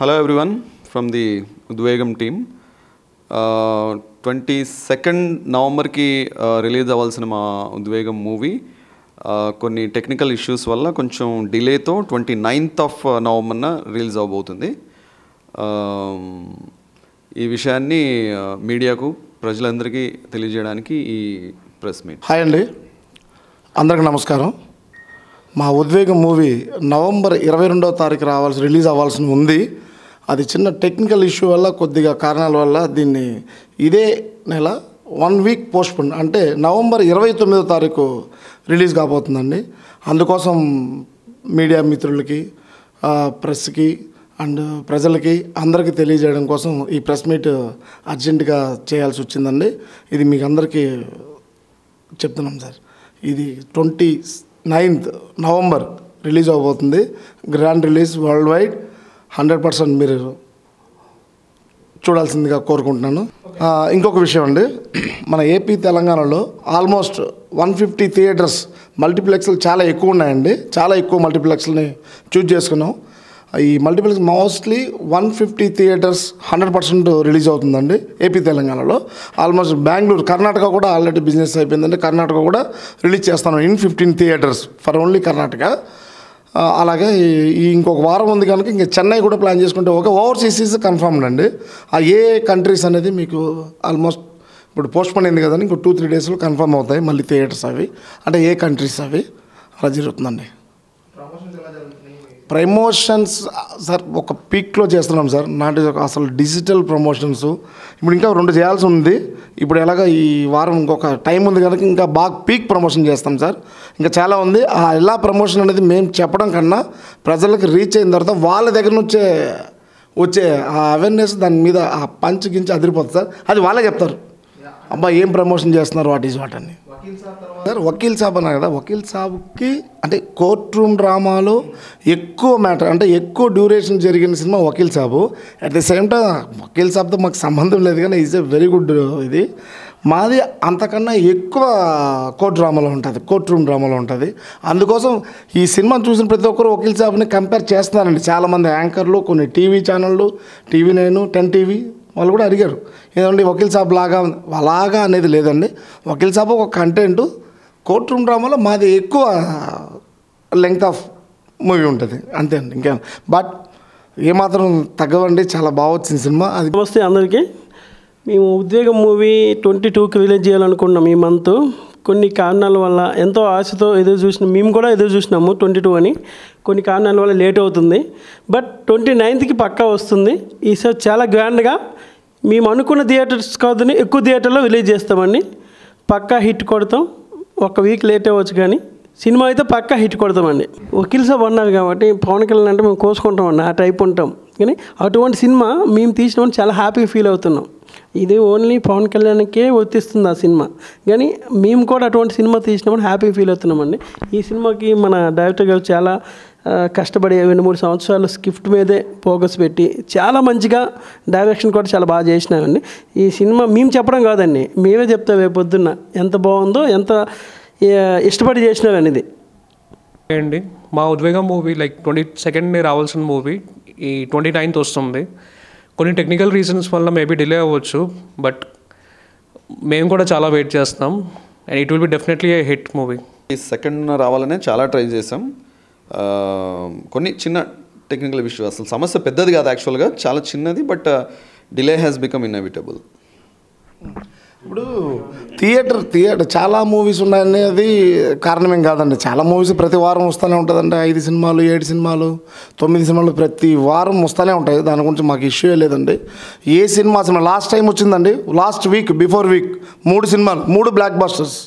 Hello everyone from the Udvegam team. 22nd నవంబర్కి release అవ్వాల్సిన మా ఉద్వేగం మూవీ కొన్ని టెక్నికల్ ఇష్యూస్ వల్ల కొంచెం డిలేతో 29th ఆఫ్ నవంబర్న రిలీజ్ అవబోతుంది. ఈ విషయాన్ని మీడియాకు ప్రజలందరికీ తెలియజేయడానికి ఈ ప్రెస్ మీట్. హాయ్ అండి, అందరికీ నమస్కారం. మా ఉద్వేగం మూవీ నవంబర్ 22వ తారీఖు రిలీజ్ అవ్వాల్సి ఉంది. అది చిన్న టెక్నికల్ ఇష్యూ వల్ల కొద్దిగా కారణాల వల్ల దీన్ని ఇదే నెల 1 వీక్ పోస్ట్పోన్, అంటే నవంబర్ 29వ తారీఖు రిలీజ్ కాబోతుందండి. అందుకోసం మీడియా మిత్రులకి, ప్రెస్కి అండ్ ప్రజలకి అందరికీ తెలియజేయడం కోసం ఈ ప్రెస్ మీట్ అర్జెంటుగా చేయాల్సి వచ్చిందండి. ఇది మీకు అందరికీ చెప్తున్నాం సార్. ఇది 29th నవంబర్ రిలీజ్ అవబోతుంది. గ్రాండ్ రిలీజ్ వరల్డ్ వైడ్ 100% మీరు చూడాల్సిందిగా కోరుకుంటున్నాను. ఇంకొక విషయం అండి, మన ఏపీ తెలంగాణలో ఆల్మోస్ట్ 150 థియేటర్స్ మల్టీప్లెక్స్లు చాలా ఎక్కువ ఉన్నాయండి. చాలా ఎక్కువ మల్టీప్లెక్స్ని చూజ్ చేసుకున్నాం. ఈ మల్టీప్లెక్స్ మోస్ట్లీ 150 థియేటర్స్ 100% రిలీజ్ అవుతుందండి ఏపీ తెలంగాణలో. ఆల్మోస్ట్ బెంగళూరు, కర్ణాటక కూడా ఆల్రెడీ బిజినెస్ అయిపోయిందండి. కర్ణాటక కూడా రిలీజ్ చేస్తాను in 15 theatres for only Karnataka. అలాగే ఇంకొక వారం ఉంది కనుక ఇంకా చెన్నై కూడా ప్లాన్ చేసుకుంటే ఒక ఓవర్సీస్ కన్ఫర్మ్డ్ అండి. ఏ కంట్రీస్ అనేది మీకు ఆల్మోస్ట్ ఇప్పుడు పోస్ట్పోన్ అయింది కదండి, ఇంకో 2-3 డేస్లో కన్ఫర్మ్ అవుతాయి మళ్ళీ థియేటర్స్ అవి, అంటే ఏ కంట్రీస్ అవి అలా జరుగుతుందండి. ప్రమోషన్స్ సార్ ఒక పీక్లో చేస్తున్నాం సార్. నాటి అసలు డిజిటల్ ప్రమోషన్స్ ఇప్పుడు ఇంకా 2 చేయాల్సి ఉంది. ఇప్పుడు ఎలాగ ఈ వారం ఇంకొక టైం ఉంది కనుక ఇంకా బాగా పీక్ ప్రమోషన్ చేస్తాం సార్. ఇంకా చాలా ఉంది. ఎలా ప్రమోషన్ అనేది మేము చెప్పడం కన్నా ప్రజలకు రీచ్ అయిన తర్వాత వాళ్ళ దగ్గర నుంచే వచ్చే ఆ అవేర్నెస్, దాని మీద ఆ పంచ్ గించి అదిరిపోతుంది సార్. అది వాళ్ళే చెప్తారు, అబ్బా ఏం ప్రమోషన్ చేస్తున్నారు, వాట్ ఈజ్ వాట్ అని. సార్ వకీల్ సాబ్ అన్నారు కదా, వకీల్ సాబ్కి అంటే కోర్ట్ రూమ్ డ్రామాలో ఎక్కువ మ్యాటర్, అంటే ఎక్కువ డ్యూరేషన్ జరిగిన cinema Vakeel Saab. At the same time Vakeel సాబ్తో మాకు సంబంధం లేదు కానీ ఈజ్ ఎ వెరీ గుడ్. ఇది మాది అంతకన్నా ఎక్కువ కోర్ట్ రూమ్ డ్రామాలో ఉంటుంది. అందుకోసం ఈ సినిమా చూసిన ప్రతి ఒక్కరు వకీల్ సాబ్ని కంపేర్ చేస్తున్నారండి. చాలామంది యాంకర్లు, కొన్ని టీవీ ఛానళ్ళు, TV9, 10 TV వాళ్ళు కూడా అడిగారు, ఏదండి వకీల్ సాబ్ అలాగా అనేది లేదండి. వకీల్ సాబ్ ఒక కంటెంట్, కోర్ట్ రూమ్ డ్రామాలో మాది ఎక్కువ లెంగ్త్ ఆఫ్ మూవీ ఉంటుంది అంతే అండి. ఇంకా బట్ ఏమాత్రం తగ్గవండి, చాలా బాగా వచ్చింది సినిమా. అది నమస్తే అందరికీ. మేము ఉద్వేగం మూవీ 22కి రిలీజ్ చేయాలనుకున్నాం ఈ మంత్. కొన్ని కారణాల వల్ల ఎంతో ఆశతో మేము కూడా ఎదురు చూసినాము 22 అని. కొన్ని కారణాల వల్ల లేట్ అవుతుంది. బట్ 29కి పక్కా వస్తుంది. ఈసారి చాలా గ్రాండ్గా మేము అనుకున్న థియేటర్స్ కాదని ఎక్కువ థియేటర్లో రిలీజ్ చేస్తామండి. పక్కా హిట్ కొడతాం. 1 వీక్ లేట్ అవ్వచ్చు కానీ సినిమా అయితే పక్కా హిట్ కొడతామండి. వకీల్ సాబ్ అన్నారు కాబట్టి పవన్ కళ్యాణ్ అంటే మేము కోసుకుంటామండి, ఆ టైప్ ఉంటాం. కానీ అటువంటి సినిమా మేము తీసినామని చాలా హ్యాపీగా ఫీల్ అవుతున్నాం. ఇది ఓన్లీ పవన్ కళ్యాణ్కే వర్తిస్తుంది ఆ సినిమా, కానీ మేము కూడా అటువంటి సినిమా తీసినామని హ్యాపీ ఫీల్ అవుతున్నామండి. ఈ సినిమాకి మన డైరెక్టర్ గారు చాలా కష్టపడి 2-3 సంవత్సరాలు స్క్రిప్ట్ మీదే ఫోకస్ పెట్టి చాలా మంచిగా డైరెక్షన్ కూడా చాలా బాగా చేసినామండి. ఈ సినిమా మేము చెప్పడం కాదండి, మేమే చెప్తాం రేపు పొద్దున్న ఎంత బాగుందో, ఎంత ఇష్టపడి చేసినారనేది అండి. మా ఉద్వేగం మూవీ 22nd రావాల్సిన మూవీ ఈ 29th వస్తుంది. కొన్ని టెక్నికల్ రీజన్స్ వల్ల మేబీ డిలే అవ్వచ్చు, బట్ మేము కూడా చాలా వెయిట్ చేస్తాం. And it will be definitely A hit movie. ఈ సెకండ్ రావాలనే చాలా ట్రై చేసాం. కొన్ని చిన్న టెక్నికల్ ఇష్యూ, అసలు సమస్య పెద్దది కాదు యాక్చువల్గా, చాలా చిన్నది. But delay has become inevitable. ఇప్పుడు థియేటర్ చాలా మూవీస్ ఉన్నాయనేది కారణమేం కాదండి. చాలా మూవీస్ ప్రతి వారం వస్తూనే ఉంటుందండి. 5 సినిమాలు, 7 సినిమాలు, 9 సినిమాలు ప్రతి వారం వస్తూనే ఉంటాయి. దాని గురించి మాకు ఇష్యూ లేదండి. ఏ సినిమా లాస్ట్ టైం వచ్చిందండి, లాస్ట్ వీక్ బిఫోర్ వీక్ 3 సినిమాలు, 3 బ్లాక్ బస్టర్స్.